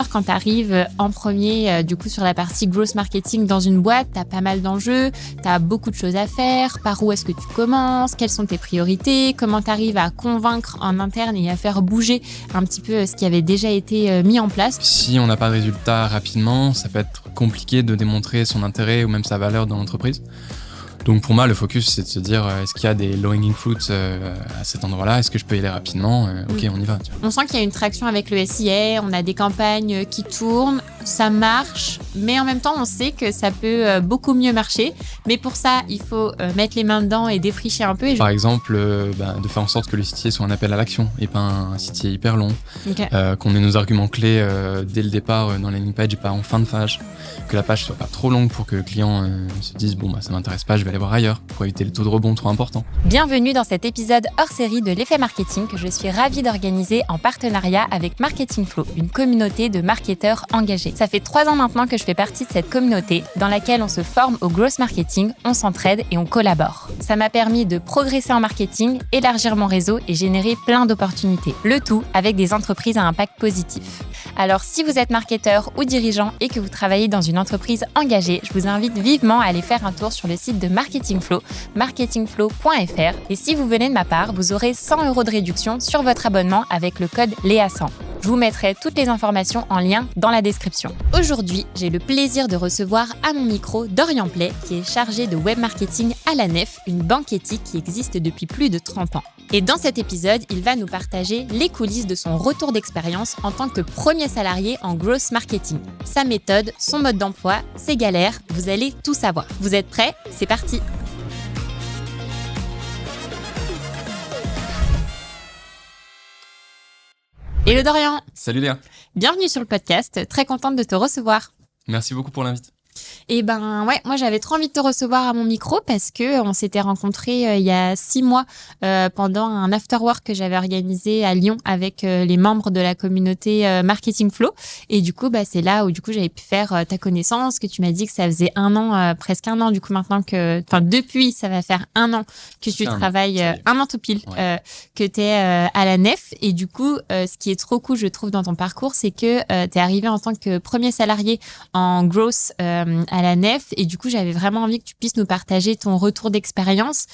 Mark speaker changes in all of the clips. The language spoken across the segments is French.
Speaker 1: marketeur, quand tu arrives en premier, du coup, sur la partie growth marketing dans une boîte, tu as pas mal d'enjeux, tu as beaucoup de choses à faire. Par où est-ce que tu commences? Quelles sont tes priorités? Comment tu arrives à convaincre en interne et à faire bouger un petit peu ce qui avait déjà été mis en place?
Speaker 2: Si on n'a pas de résultat rapidement, ça peut être compliqué de démontrer son intérêt ou même sa valeur dans l'entreprise. Donc pour moi, le focus, c'est de se dire, est-ce qu'il y a des low-hanging fruits à cet endroit-là? Est-ce que je peux y aller rapidement? Ok, on y va. Tu vois.
Speaker 1: On sent qu'il y a une traction avec le SIA, on a des campagnes qui tournent, ça marche, mais en même temps, on sait que ça peut beaucoup mieux marcher. Mais pour ça, il faut mettre les mains dedans et défricher un peu.
Speaker 2: Par exemple, de faire en sorte que le CTA soit un appel à l'action et pas un CTA hyper long.
Speaker 1: Okay.
Speaker 2: Qu'on ait nos arguments clés dès le départ dans la landing page et pas en fin de page. Que la page soit pas trop longue pour que le client se dise ça m'intéresse pas, je vais aller voir ailleurs pour éviter le taux de rebond trop important.
Speaker 1: Bienvenue dans cet épisode hors série de l'effet marketing que je suis ravie d'organiser en partenariat avec Marketing Flow, une communauté de marketeurs engagés. Ça fait 3 ans maintenant que je fais partie de cette communauté dans laquelle on se forme au growth marketing, on s'entraide et on collabore. Ça m'a permis de progresser en marketing, élargir mon réseau et générer plein d'opportunités. Le tout avec des entreprises à impact positif. Alors si vous êtes marketeur ou dirigeant et que vous travaillez dans une entreprise engagée, je vous invite vivement à aller faire un tour sur le site de Marketing Flow, marketingflow.fr. Et si vous venez de ma part, vous aurez 100 € de réduction sur votre abonnement avec le code LEA100. Je vous mettrai toutes les informations en lien dans la description. Aujourd'hui, j'ai le plaisir de recevoir à mon micro Dorian Play, qui est chargé de web marketing à la Nef, une banque éthique qui existe depuis plus de 30 ans. Et dans cet épisode, il va nous partager les coulisses de son retour d'expérience en tant que premier salarié en growth marketing. Sa méthode, son mode d'emploi, ses galères, vous allez tout savoir. Vous êtes prêts? C'est parti! Hello Dorian!
Speaker 2: Salut Léa!
Speaker 1: Bienvenue sur le podcast, très contente de te recevoir.
Speaker 2: Merci beaucoup pour l'invite.
Speaker 1: Et moi j'avais trop envie de te recevoir à mon micro parce que on s'était rencontrés il y a 6 mois pendant un afterwork que j'avais organisé à Lyon avec les membres de la communauté Marketing Flow. Et du coup, c'est là où j'avais pu faire ta connaissance, que tu m'as dit que ça faisait 1 an, presque 1 an du coup maintenant depuis, ça va faire 1 an que tu travailles, 1 an tout pile, ouais. Que t'es à la Nef. Et du coup, ce qui est trop cool, je trouve, dans ton parcours, c'est que t'es arrivé en tant que premier salarié en growth à la Nef, et du coup j'avais vraiment envie que tu puisses nous partager ton retour d'expérience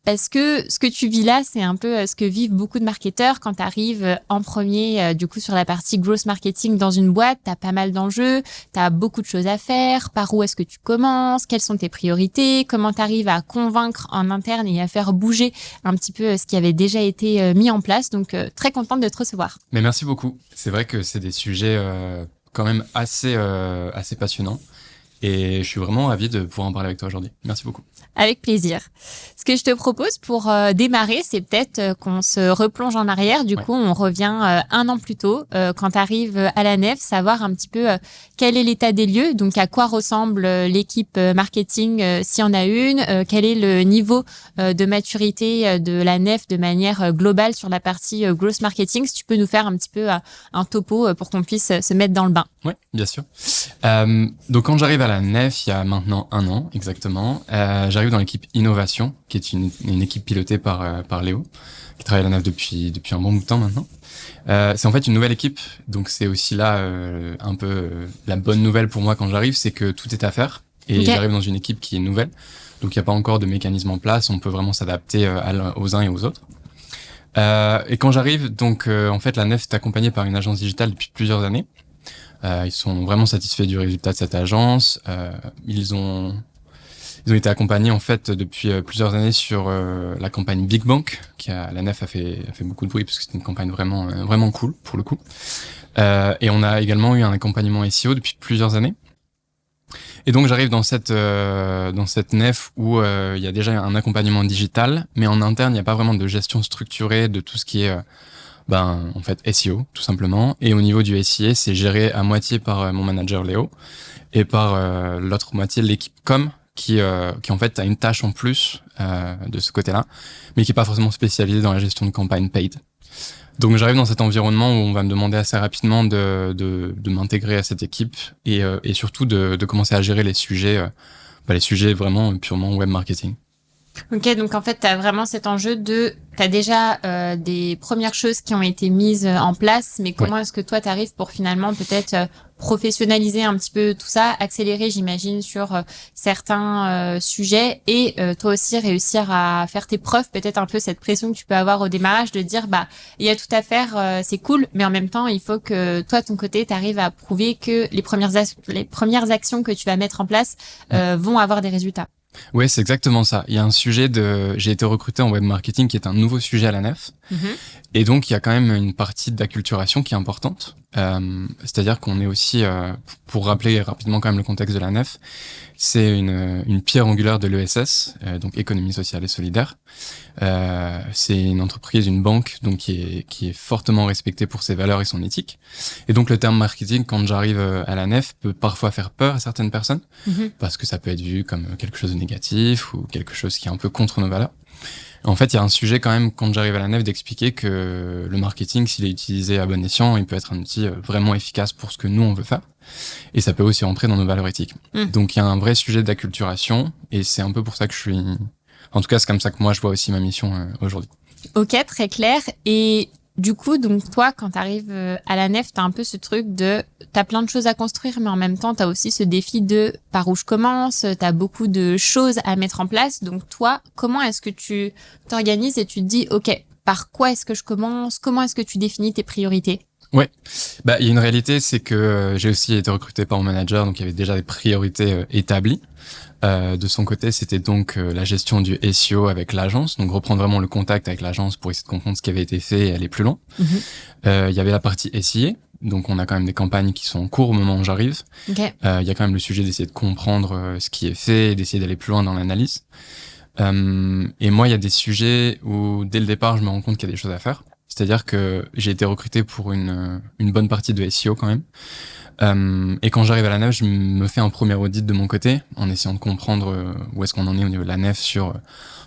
Speaker 1: parce que ce que tu vis là, c'est un peu ce que vivent beaucoup de marketeurs quand tu arrives en premier du coup sur la partie growth marketing dans une boîte. Tu as pas mal d'enjeux, tu as beaucoup de choses à faire, par où est-ce que tu commences, quelles sont tes priorités, comment tu arrives à convaincre en interne et à faire bouger un petit peu ce qui avait déjà été mis en place. Donc très contente de te recevoir.
Speaker 2: Mais merci beaucoup. C'est vrai que c'est des sujets quand même assez passionnants. Et je suis vraiment ravi de pouvoir en parler avec toi aujourd'hui. Merci beaucoup.
Speaker 1: Avec plaisir. Ce que je te propose pour démarrer, c'est peut-être qu'on se replonge en arrière. Du coup, on revient 1 an plus tôt, quand tu arrives à la Nef, savoir un petit peu quel est l'état des lieux, donc à quoi ressemble l'équipe marketing s'il y en a une, quel est le niveau de maturité de la Nef de manière globale sur la partie growth marketing. Si tu peux nous faire un petit peu un topo pour qu'on puisse se mettre dans le bain.
Speaker 2: Oui, bien sûr. Donc quand j'arrive à la Nef, il y a maintenant 1 an exactement, j'arrive dans l'équipe Innovation, qui est une équipe pilotée par Léo, qui travaille à la Nef depuis un bon bout de temps maintenant. C'est en fait une nouvelle équipe, donc c'est aussi là un peu la bonne nouvelle pour moi quand j'arrive, c'est que tout est à faire, et j'arrive dans une équipe qui est nouvelle, donc il n'y a pas encore de mécanisme en place, on peut vraiment s'adapter aux uns et aux autres. Et quand j'arrive, donc en fait la Nef est accompagnée par une agence digitale depuis plusieurs années. Ils sont vraiment satisfaits du résultat de cette agence. Ils ont été accompagnés en fait depuis plusieurs années sur la campagne Big Bank, la Nef a fait beaucoup de bruit parce que c'était une campagne vraiment cool pour le coup. Et on a également eu un accompagnement SEO depuis plusieurs années. Et donc j'arrive dans cette Nef où il y a déjà un accompagnement digital, mais en interne il n'y a pas vraiment de gestion structurée de tout ce qui est en fait SEO tout simplement. Et au niveau du SIA, c'est géré à moitié par mon manager Léo et par l'autre moitié l'équipe com qui en fait a une tâche en plus de ce côté-là, mais qui est pas forcément spécialisée dans la gestion de campagne paid. Donc j'arrive dans cet environnement où on va me demander assez rapidement de m'intégrer à cette équipe et surtout de commencer à gérer les sujets vraiment purement web marketing.
Speaker 1: Ok, donc en fait, tu as vraiment cet enjeu t'as déjà des premières choses qui ont été mises en place, mais comment est-ce que toi, tu arrives pour finalement peut-être professionnaliser un petit peu tout ça, accélérer, j'imagine, sur certains sujets et toi aussi réussir à faire tes preuves, peut-être un peu cette pression que tu peux avoir au démarrage de dire, bah, il y a tout à faire, c'est cool, mais en même temps, il faut que toi, de ton côté, tu arrives à prouver que les premières actions que tu vas mettre en place vont avoir des résultats.
Speaker 2: Ouais, c'est exactement ça. Il y a un sujet j'ai été recruté en web marketing qui est un nouveau sujet à la nef. Et donc, il y a quand même une partie d'acculturation qui est importante. C'est-à-dire qu'on est aussi, pour rappeler rapidement quand même le contexte de la nef, c'est une pierre angulaire de l'ESS, donc économie sociale et solidaire. C'est une entreprise, une banque, donc qui est fortement respectée pour ses valeurs et son éthique. Et donc le terme marketing, quand j'arrive à la nef, peut parfois faire peur à certaines personnes, parce que ça peut être vu comme quelque chose de négatif ou quelque chose qui est un peu contre nos valeurs. En fait, il y a un sujet quand même, quand j'arrive à la nef, d'expliquer que le marketing, s'il est utilisé à bon escient, il peut être un outil vraiment efficace pour ce que nous, on veut faire. Et ça peut aussi rentrer dans nos valeurs éthiques. Donc, il y a un vrai sujet d'acculturation, et c'est un peu pour ça que je suis... En tout cas, c'est comme ça que moi, je vois aussi ma mission aujourd'hui.
Speaker 1: Ok, très clair. Et du coup, donc toi, quand tu arrives à la nef, t'as un peu ce truc t'as plein de choses à construire, mais en même temps, t'as aussi ce défi de par où je commence, t'as beaucoup de choses à mettre en place. Donc toi, comment est-ce que tu t'organises et tu te dis, ok, par quoi est-ce que je commence? Comment est-ce que tu définis tes priorités?
Speaker 2: Ouais, il y a une réalité, c'est que j'ai aussi été recruté par mon manager, donc il y avait déjà des priorités établies. De son côté, c'était donc la gestion du SEO avec l'agence, donc reprendre vraiment le contact avec l'agence pour essayer de comprendre ce qui avait été fait et aller plus loin. Il y avait la partie SIA, donc on a quand même des campagnes qui sont en cours au moment où j'arrive. Il y a quand même le sujet d'essayer de comprendre ce qui est fait et d'essayer d'aller plus loin dans l'analyse. Et moi, il y a des sujets où dès le départ, je me rends compte qu'il y a des choses à faire. C'est-à-dire que j'ai été recruté pour une bonne partie de SEO quand même. Et quand j'arrive à la nef, je me fais un premier audit de mon côté, en essayant de comprendre où est-ce qu'on en est au niveau de la nef sur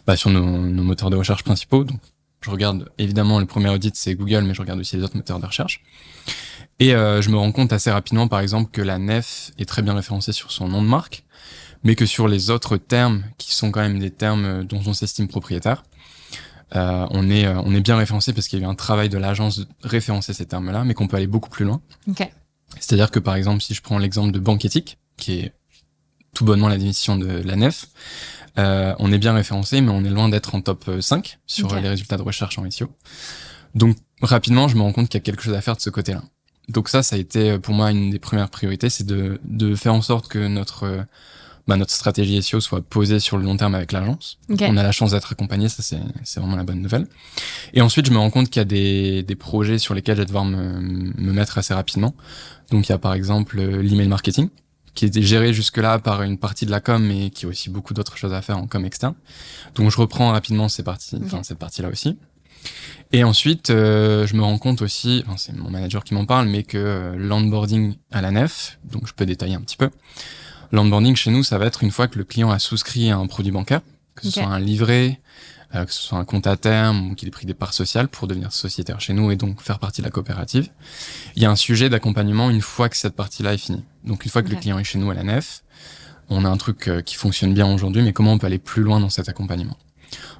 Speaker 2: nos moteurs de recherche principaux. Donc, je regarde, évidemment, le premier audit, c'est Google, mais je regarde aussi les autres moteurs de recherche. Et je me rends compte assez rapidement, par exemple, que la nef est très bien référencée sur son nom de marque, mais que sur les autres termes, qui sont quand même des termes dont on s'estime propriétaire, on est bien référencé parce qu'il y a eu un travail de l'agence de référencer ces termes-là, mais qu'on peut aller beaucoup plus loin. C'est-à-dire que, par exemple, si je prends l'exemple de banque éthique, qui est tout bonnement la définition de la nef, on est bien référencé, mais on est loin d'être en top 5 sur les résultats de recherche en SEO. Donc, rapidement, je me rends compte qu'il y a quelque chose à faire de ce côté-là. Donc ça a été pour moi une des premières priorités, c'est de faire en sorte que notre stratégie SEO soit posée sur le long terme avec l'agence. On a la chance d'être accompagné, ça c'est vraiment la bonne nouvelle. Et ensuite, je me rends compte qu'il y a des projets sur lesquels je vais devoir me mettre assez rapidement. Donc il y a par exemple l'email marketing, qui était géré jusque-là par une partie de la com, mais qui a aussi beaucoup d'autres choses à faire en com externe. Donc je reprends rapidement cette partie-là aussi. Et ensuite, je me rends compte aussi, c'est mon manager qui m'en parle, mais que l'onboarding à la nef, donc je peux détailler un petit peu. L'onboarding chez nous, ça va être une fois que le client a souscrit à un produit bancaire, que ce soit un livret, que ce soit un compte à terme ou qu'il ait pris des parts sociales pour devenir sociétaire chez nous et donc faire partie de la coopérative. Il y a un sujet d'accompagnement une fois que cette partie-là est finie. Donc une fois que le client est chez nous à la nef, on a un truc qui fonctionne bien aujourd'hui, mais comment on peut aller plus loin dans cet accompagnement?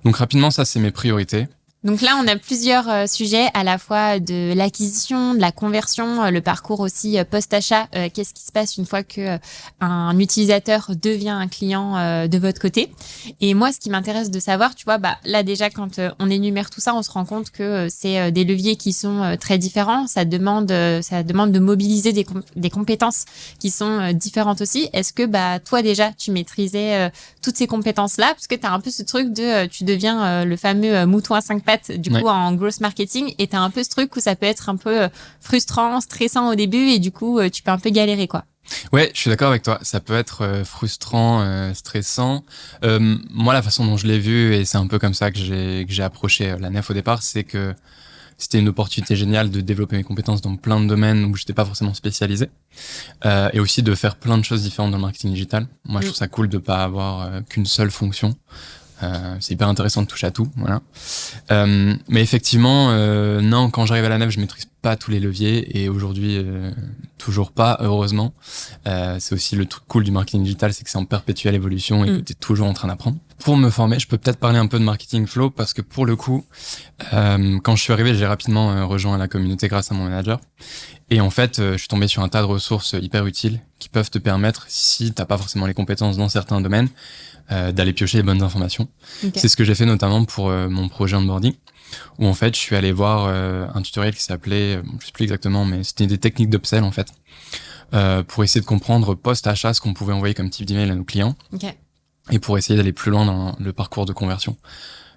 Speaker 2: Donc rapidement, ça c'est mes priorités.
Speaker 1: Donc là, on a plusieurs sujets, à la fois de l'acquisition, de la conversion, le parcours aussi post-achat. Qu'est-ce qui se passe une fois que un utilisateur devient un client de votre côté? Et moi, ce qui m'intéresse de savoir, tu vois, là déjà, quand on énumère tout ça, on se rend compte que c'est des leviers qui sont très différents. Ça demande de mobiliser des compétences qui sont différentes aussi. Est-ce que toi déjà, tu maîtrisais toutes ces compétences-là? Parce que tu as un peu ce truc de tu deviens le fameux mouton à 5 pattes du coup en growth marketing, et t'as un peu ce truc où ça peut être un peu frustrant, stressant au début, et du coup tu peux un peu galérer quoi.
Speaker 2: Ouais, je suis d'accord avec toi. Ça peut être frustrant, stressant. Moi, la façon dont je l'ai vu, et c'est un peu comme ça que j'ai approché la nef au départ, c'est que c'était une opportunité géniale de développer mes compétences dans plein de domaines où j'étais pas forcément spécialisé, et aussi de faire plein de choses différentes dans le marketing digital. Moi, je trouve ça cool de pas avoir qu'une seule fonction. C'est hyper intéressant de toucher à tout, voilà. Mais effectivement, non, quand j'arrive à la nef, je maîtrise pas tous les leviers, et aujourd'hui, toujours pas, heureusement. C'est aussi le truc cool du marketing digital, c'est que c'est en perpétuelle évolution et que t'es toujours en train d'apprendre. Pour me former, je peux peut-être parler un peu de Marketing Flow parce que pour le coup, quand je suis arrivé, j'ai rapidement rejoint la communauté grâce à mon manager. Et en fait, je suis tombé sur un tas de ressources hyper utiles qui peuvent te permettre, si t'as pas forcément les compétences dans certains domaines, d'aller piocher les bonnes informations. Okay. C'est ce que j'ai fait notamment pour mon projet onboarding, où en fait, je suis allé voir un tutoriel qui s'appelait, je sais plus exactement, mais c'était des techniques d'upsell en fait, pour essayer de comprendre post-achat ce qu'on pouvait envoyer comme type d'email à nos clients.
Speaker 1: Okay.
Speaker 2: Et pour essayer d'aller plus loin dans le parcours de conversion.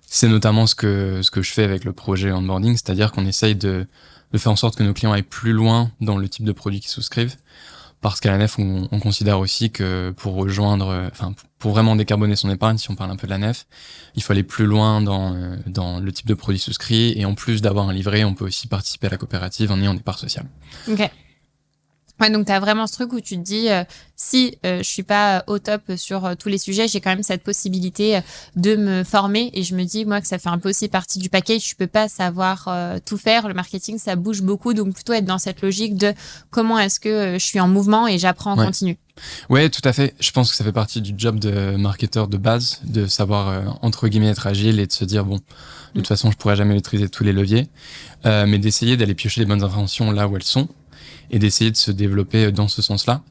Speaker 2: C'est notamment ce que je fais avec le projet onboarding, c'est-à-dire qu'on essaye de faire en sorte que nos clients aillent plus loin dans le type de produit qu'ils souscrivent, parce qu'à la nef, on considère aussi que pour pour vraiment décarboner son épargne, si on parle un peu de la nef, il faut aller plus loin dans le type de produit souscrit, et en plus d'avoir un livret, on peut aussi participer à la coopérative en ayant des parts sociales.
Speaker 1: Ok. Ouais, donc tu as vraiment ce truc où tu te dis, si je suis pas au top sur tous les sujets, j'ai quand même cette possibilité de me former, et je me dis, moi, que ça fait un peu aussi partie du package. Je peux pas savoir tout faire. Le marketing, ça bouge beaucoup, donc plutôt être dans cette logique de comment est-ce que je suis en mouvement et j'apprends en continu.
Speaker 2: Ouais, tout à fait. Je pense que ça fait partie du job de marketeur de base, de savoir, entre guillemets, être agile et de se dire, bon, de toute façon, je pourrais jamais maîtriser tous les leviers, mais d'essayer d'aller piocher les bonnes informations là où elles sont, et d'essayer de se développer dans ce sens-là.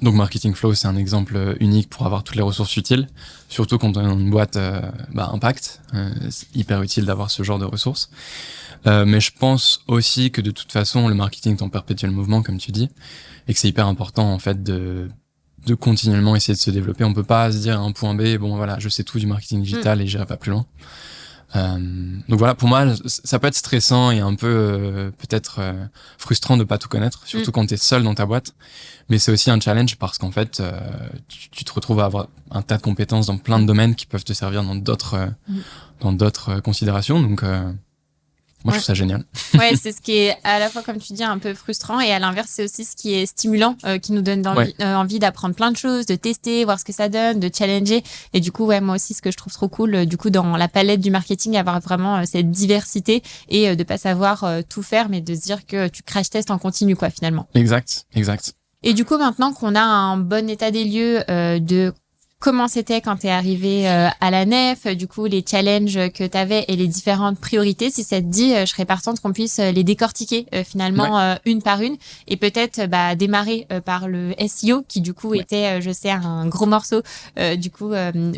Speaker 2: Donc Marketing Flow, c'est un exemple unique pour avoir toutes les ressources utiles, surtout quand on est dans une boîte impact. C'est hyper utile d'avoir ce genre de ressources. Mais je pense aussi que de toute façon, le marketing est en perpétuel mouvement, comme tu dis, et que c'est hyper important en fait de continuellement essayer de se développer. On peut pas se dire à un point B, bon voilà, je sais tout du marketing digital et j'irai pas plus loin. Donc voilà, pour moi, ça peut être stressant et un peu peut-être frustrant de pas tout connaître, surtout quand t'es seul dans ta boîte. Mais c'est aussi un challenge parce qu'en fait, tu te retrouves à avoir un tas de compétences dans plein de domaines qui peuvent te servir dans d'autres considérations. Donc moi, je trouve ça génial.
Speaker 1: Ouais, c'est ce qui est à la fois, comme tu dis, un peu frustrant, et à l'inverse, c'est aussi ce qui est stimulant, qui nous donne envie d'apprendre plein de choses, de tester, voir ce que ça donne, de challenger. Et du coup, ouais, moi aussi, ce que je trouve trop cool, du coup, dans la palette du marketing, avoir vraiment cette diversité et de pas savoir tout faire, mais de se dire que tu crash test en continu, quoi, finalement.
Speaker 2: Exact.
Speaker 1: Et du coup, maintenant qu'on a un bon état des lieux de comment c'était quand t'es arrivé à la nef, du coup, les challenges que t'avais et les différentes priorités, si ça te dit, je serais partante qu'on puisse les décortiquer finalement une par une, et peut-être démarrer par le SEO qui du coup était, je sais, un gros morceau du coup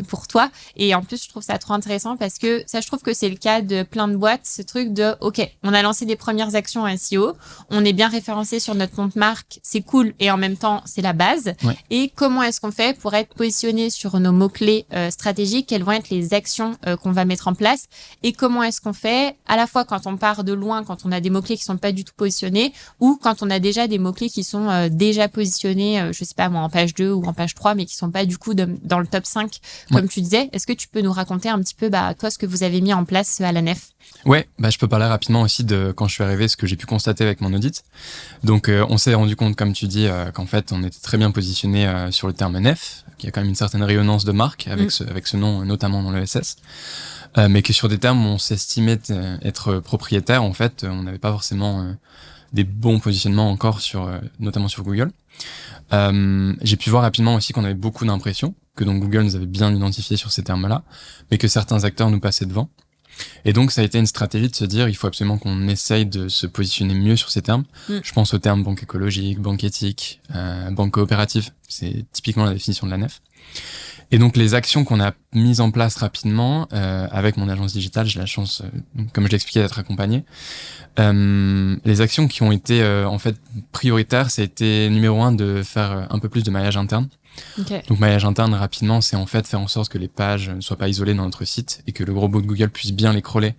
Speaker 1: pour toi. Et en plus, je trouve ça trop intéressant parce que ça, je trouve que c'est le cas de plein de boîtes, ce truc de, ok, on a lancé des premières actions en SEO, on est bien référencé sur notre compte marque, c'est cool, et en même temps, c'est la base. Et comment est-ce qu'on fait pour être positionné sur nos mots-clés stratégiques, quelles vont être les actions qu'on va mettre en place, et comment est-ce qu'on fait à la fois quand on part de loin, quand on a des mots-clés qui sont pas du tout positionnés, ou quand on a déjà des mots-clés qui sont déjà positionnés, je sais pas moi, en page 2 ou en page 3, mais qui sont pas du coup dans le top 5, comme tu disais. Est-ce que tu peux nous raconter un petit peu, toi, ce que vous avez mis en place à la nef?
Speaker 2: Ouais, je peux parler rapidement aussi de quand je suis arrivé, ce que j'ai pu constater avec mon audit. Donc, on s'est rendu compte, comme tu dis, qu'en fait, on était très bien positionné sur le terme nef, qu'il y a quand même une certaine rayonnance de marque avec ce nom, notamment dans l'ESS. Mais que sur des termes où on s'estimait être propriétaire, en fait, on n'avait pas forcément des bons positionnements encore notamment sur Google. J'ai pu voir rapidement aussi qu'on avait beaucoup d'impressions, que donc Google nous avait bien identifié sur ces termes-là, mais que certains acteurs nous passaient devant. Et donc, ça a été une stratégie de se dire, il faut absolument qu'on essaye de se positionner mieux sur ces termes. Je pense aux termes banque écologique, banque éthique, banque coopérative. C'est typiquement la définition de la nef. Et donc, les actions qu'on a mises en place rapidement, avec mon agence digitale, j'ai la chance, comme je l'expliquais, d'être accompagné. Les actions qui ont été, en fait, prioritaires, ça a été numéro 1 de faire un peu plus de maillage interne.
Speaker 1: Okay.
Speaker 2: Donc maillage interne rapidement, c'est en fait faire en sorte que les pages ne soient pas isolées dans notre site et que le gros bot de Google puisse bien les crawler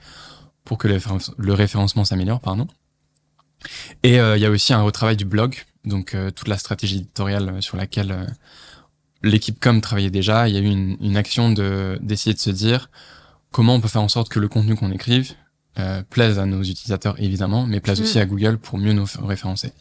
Speaker 2: pour que le référencement s'améliore, pardon. Et il y a aussi un retravail du blog, donc toute la stratégie éditoriale sur laquelle l'équipe com travaillait déjà. Il y a eu une action d'essayer de se dire comment on peut faire en sorte que le contenu qu'on écrive plaise à nos utilisateurs évidemment, mais plaise aussi à Google pour mieux nous référencer.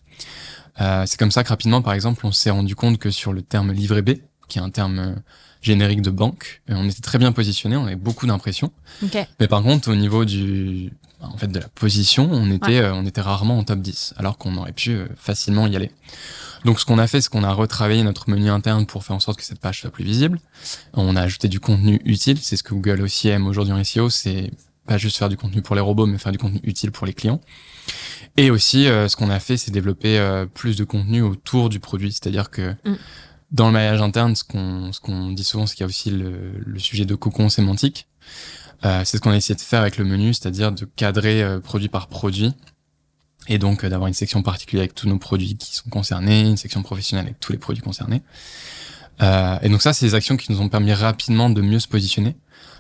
Speaker 2: C'est comme ça que rapidement, par exemple, on s'est rendu compte que sur le terme livret B, qui est un terme générique de banque, on était très bien positionné, on avait beaucoup d'impressions.
Speaker 1: Okay.
Speaker 2: Mais par contre, au niveau de la position, on était rarement en top 10, alors qu'on aurait pu facilement y aller. Donc ce qu'on a fait, c'est qu'on a retravaillé notre menu interne pour faire en sorte que cette page soit plus visible. On a ajouté du contenu utile, c'est ce que Google aussi aime aujourd'hui en SEO, c'est pas juste faire du contenu pour les robots, mais faire du contenu utile pour les clients. Et aussi, ce qu'on a fait, c'est développer plus de contenu autour du produit, c'est-à-dire que dans le maillage interne, ce qu'on dit souvent, c'est qu'il y a aussi le sujet de cocon sémantique. C'est ce qu'on a essayé de faire avec le menu, c'est-à-dire de cadrer produit par produit, et donc d'avoir une section particulière avec tous nos produits qui sont concernés, une section professionnelle avec tous les produits concernés. Et donc ça, c'est des actions qui nous ont permis rapidement de mieux se positionner.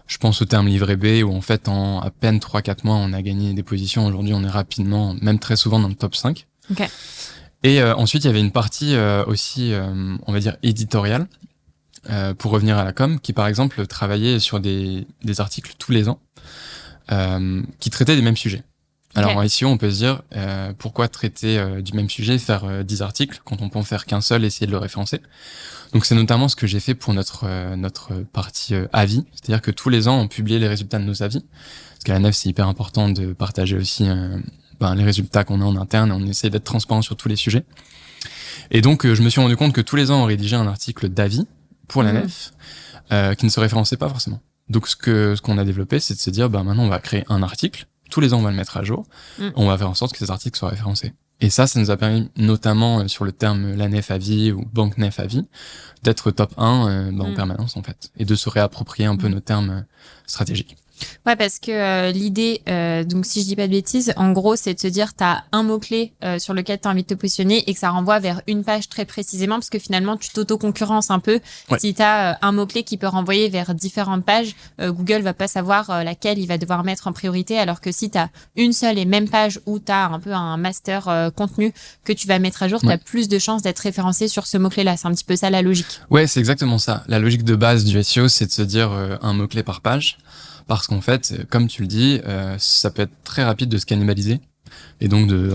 Speaker 2: Je pense au terme livré B, où en fait, en à peine 3-4 mois, on a gagné des positions. Aujourd'hui, on est rapidement, même très souvent, dans le top 5.
Speaker 1: Okay.
Speaker 2: Et ensuite, il y avait une partie aussi, on va dire, éditoriale, pour revenir à la com, qui par exemple travaillait sur des articles tous les ans, qui traitaient des mêmes sujets. Alors en SEO, on peut se dire, pourquoi traiter du même sujet, faire 10 articles, quand on peut en faire qu'un seul, essayer de le référencer. Donc c'est notamment ce que j'ai fait pour notre partie avis, c'est-à-dire que tous les ans, on publiait les résultats de nos avis, parce qu'à la nef, c'est hyper important de partager aussi les résultats qu'on a en interne, et on essaie d'être transparent sur tous les sujets. Et donc, je me suis rendu compte que tous les ans, on rédigeait un article d'avis pour la nef, qui ne se référençait pas forcément. Donc ce qu'on a développé, c'est de se dire, maintenant, on va créer un article, tous les ans, on va le mettre à jour, on va faire en sorte que ces articles soient référencés. Et ça nous a permis, notamment sur le terme la nef avis ou banque nef avis, d'être top 1 en permanence, en fait, et de se réapproprier un peu nos termes stratégiques.
Speaker 1: Ouais, parce que l'idée, donc si je dis pas de bêtises, en gros, c'est de se dire t'as un mot-clé sur lequel t'as envie de te positionner et que ça renvoie vers une page très précisément, parce que finalement, tu t'auto-concurrences un peu. Ouais. Si t'as un mot-clé qui peut renvoyer vers différentes pages, Google va pas savoir laquelle il va devoir mettre en priorité, alors que si t'as une seule et même page où t'as un peu un master contenu que tu vas mettre à jour, t'as plus de chances d'être référencé sur ce mot-clé-là. C'est un petit peu ça la logique.
Speaker 2: Ouais, c'est exactement ça. La logique de base du SEO, c'est de se dire un mot-clé par page. Parce qu'en fait, comme tu le dis, ça peut être très rapide de se cannibaliser et donc de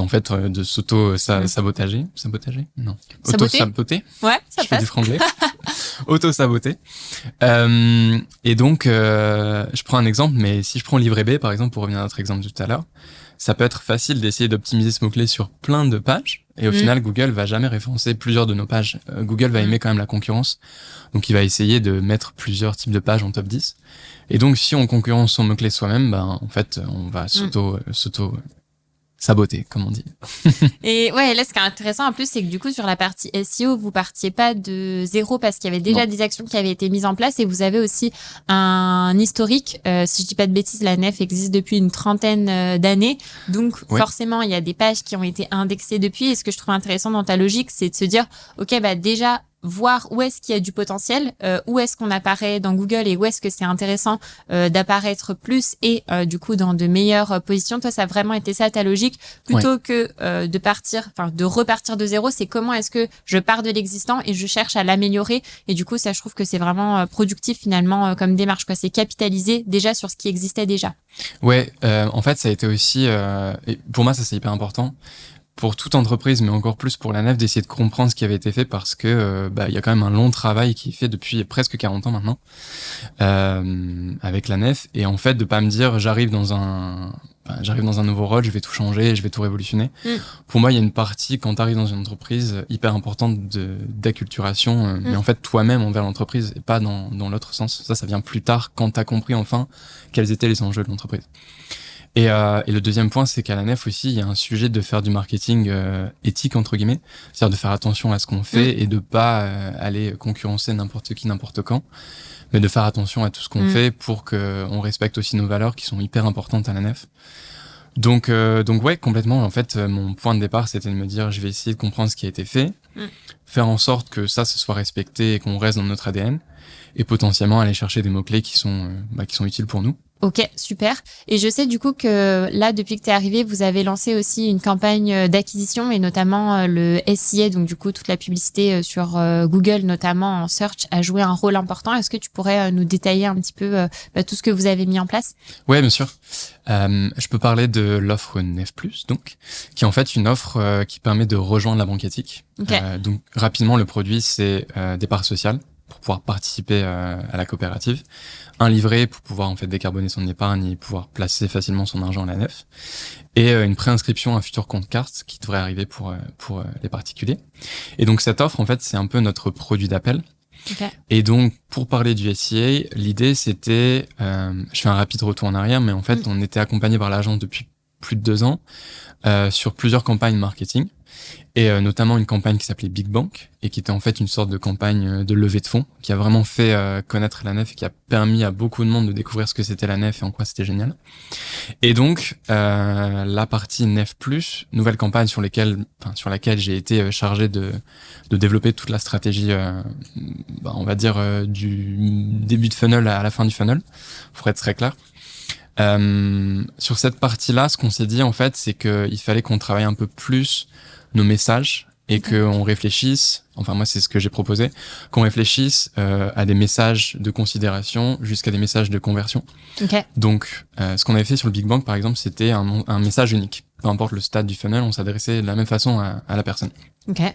Speaker 2: s'auto-sabotager. Sabotager ? Non. Auto-saboter.
Speaker 1: Ouais, ça
Speaker 2: je
Speaker 1: passe.
Speaker 2: fais du franglais. Auto-saboter. Et donc, je prends un exemple, mais si je prends livret B, par exemple, pour revenir à notre exemple tout à l'heure, ça peut être facile d'essayer d'optimiser ce mot-clé sur plein de pages. Et au final, Google va jamais référencer plusieurs de nos pages. Google va aimer quand même la concurrence. Donc, il va essayer de mettre plusieurs types de pages en top 10. Et donc, si on concurrence son mot-clé soi-même, en fait, on va s'auto-saboter, comme on dit.
Speaker 1: Et ouais, là, ce qui est intéressant en plus, c'est que du coup, sur la partie SEO, vous partiez pas de zéro parce qu'il y avait déjà des actions qui avaient été mises en place et vous avez aussi un historique. Si je dis pas de bêtises, la nef existe depuis une trentaine d'années. Donc, forcément, il y a des pages qui ont été indexées depuis. Et ce que je trouve intéressant dans ta logique, c'est de se dire, OK, déjà, voir où est-ce qu'il y a du potentiel, où est-ce qu'on apparaît dans Google et où est-ce que c'est intéressant d'apparaître plus et du coup dans de meilleures positions. Toi, ça a vraiment été ça ta logique, plutôt que de repartir de zéro. C'est comment est-ce que je pars de l'existant et je cherche à l'améliorer. Et du coup, ça, je trouve que c'est vraiment productif finalement comme démarche, quoi. C'est capitaliser déjà sur ce qui existait déjà.
Speaker 2: Ouais, en fait, ça a été aussi, et pour moi, ça c'est hyper important. Pour toute entreprise, mais encore plus pour la nef, d'essayer de comprendre ce qui avait été fait parce que il y a quand même un long travail qui est fait depuis presque 40 ans maintenant avec la nef. Et en fait, de pas me dire j'arrive dans un nouveau rôle, je vais tout changer, je vais tout révolutionner. Pour moi, il y a une partie quand tu arrives dans une entreprise hyper importante d'acculturation, mais en fait toi-même envers l'entreprise et pas dans l'autre sens. Ça vient plus tard quand tu as compris enfin quels étaient les enjeux de l'entreprise. Et le deuxième point, c'est qu'à la nef aussi, il y a un sujet de faire du marketing éthique, entre guillemets, c'est-à-dire de faire attention à ce qu'on fait et de pas aller concurrencer n'importe qui, n'importe quand, mais de faire attention à tout ce qu'on fait pour qu'on respecte aussi nos valeurs qui sont hyper importantes à la nef. Donc ouais, complètement. En fait, mon point de départ, c'était de me dire, je vais essayer de comprendre ce qui a été fait, faire en sorte que ça se soit respecté et qu'on reste dans notre ADN, et potentiellement aller chercher des mots-clés qui sont utiles pour nous.
Speaker 1: Ok, super. Et je sais du coup que là, depuis que tu es arrivé, vous avez lancé aussi une campagne d'acquisition et notamment le SIA, donc du coup toute la publicité sur Google, notamment en search, a joué un rôle important. Est-ce que tu pourrais nous détailler un petit peu tout ce que vous avez mis en place ?
Speaker 2: Ouais, bien sûr. Je peux parler de l'offre Nef+, donc, qui est en fait une offre qui permet de rejoindre la banque éthique. Okay. Donc rapidement, le produit, c'est des parts sociales. pour pouvoir participer à la coopérative, un livret pour pouvoir en fait décarboner son épargne et pouvoir placer facilement son argent à la nef, et une préinscription à un futur compte carte qui devrait arriver pour les particuliers. Et donc cette offre en fait c'est un peu notre produit d'appel.
Speaker 1: Okay.
Speaker 2: Et donc pour parler du SIA, l'idée c'était, je fais un rapide retour en arrière, mais en fait on était accompagné par l'agence depuis plus de 2 ans sur plusieurs campagnes marketing. Et notamment une campagne qui s'appelait Big Bank et qui était en fait une sorte de campagne de levée de fonds qui a vraiment fait connaître la nef et qui a permis à beaucoup de monde de découvrir ce que c'était la nef et en quoi c'était génial. Et donc la partie Nef Plus, nouvelle campagne sur laquelle j'ai été chargé de développer toute la stratégie, on va dire du début de funnel à la fin du funnel, pour être très clair. Sur cette partie-là, ce qu'on s'est dit en fait, c'est qu'il fallait qu'on travaille un peu plus nos messages et qu'on réfléchisse, enfin moi c'est ce que j'ai proposé, qu'on réfléchisse à des messages de considération jusqu'à des messages de conversion.
Speaker 1: Okay.
Speaker 2: Donc ce qu'on avait fait sur le Big Bang par exemple, c'était un message unique. Peu importe le stade du funnel, on s'adressait de la même façon à la personne.
Speaker 1: Okay.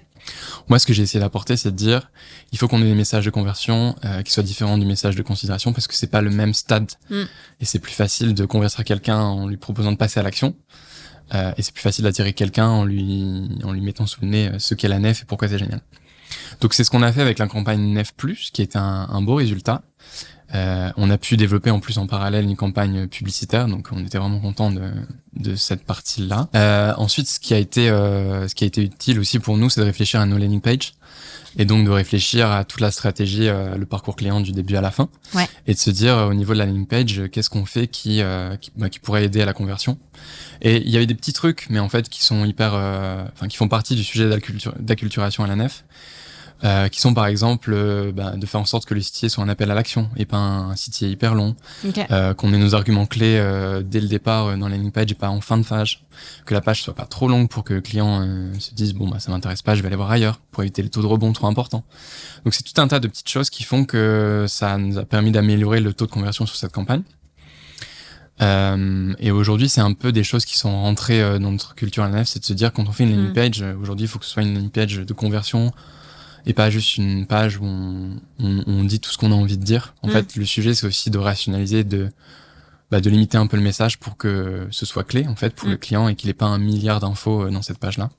Speaker 2: Moi ce que j'ai essayé d'apporter, c'est de dire il faut qu'on ait des messages de conversion qui soient différents du message de considération parce que c'est pas le même stade et c'est plus facile de convertir quelqu'un en lui proposant de passer à l'action. Et c'est plus facile d'attirer quelqu'un en lui mettant sous le nez ce qu'est la nef et pourquoi c'est génial. Donc c'est ce qu'on a fait avec la campagne Nef Plus, qui est un beau résultat. On a pu développer en plus en parallèle une campagne publicitaire, donc on était vraiment content de cette partie-là. Ensuite, ce qui a été utile aussi pour nous, c'est de réfléchir à nos landing pages. Et donc de réfléchir à toute la stratégie, le parcours client du début à la fin, et de se dire au niveau de la landing page, qu'est-ce qu'on fait qui pourrait aider à la conversion. Et il y avait des petits trucs, mais en fait qui sont qui font partie du sujet d'acculturation à la nef, qui sont par exemple de faire en sorte que le site soit un appel à l'action et pas un site hyper long, qu'on ait nos arguments clés dès le départ dans la landing page et pas en fin de page, que la page soit pas trop longue pour que le client se dise ça m'intéresse pas, je vais aller voir ailleurs, pour éviter le taux de rebond trop important. Donc c'est tout un tas de petites choses qui font que ça nous a permis d'améliorer le taux de conversion sur cette campagne. Et aujourd'hui c'est un peu des choses qui sont rentrées dans notre culture à la nef, c'est de se dire quand on fait une landing page, aujourd'hui il faut que ce soit une landing page de conversion et pas juste une page où on dit tout ce qu'on a envie de dire. En fait, le sujet, c'est aussi de rationaliser, de limiter un peu le message pour que ce soit clé, en fait, pour le client et qu'il ait pas 1 milliard d'infos dans cette page-là.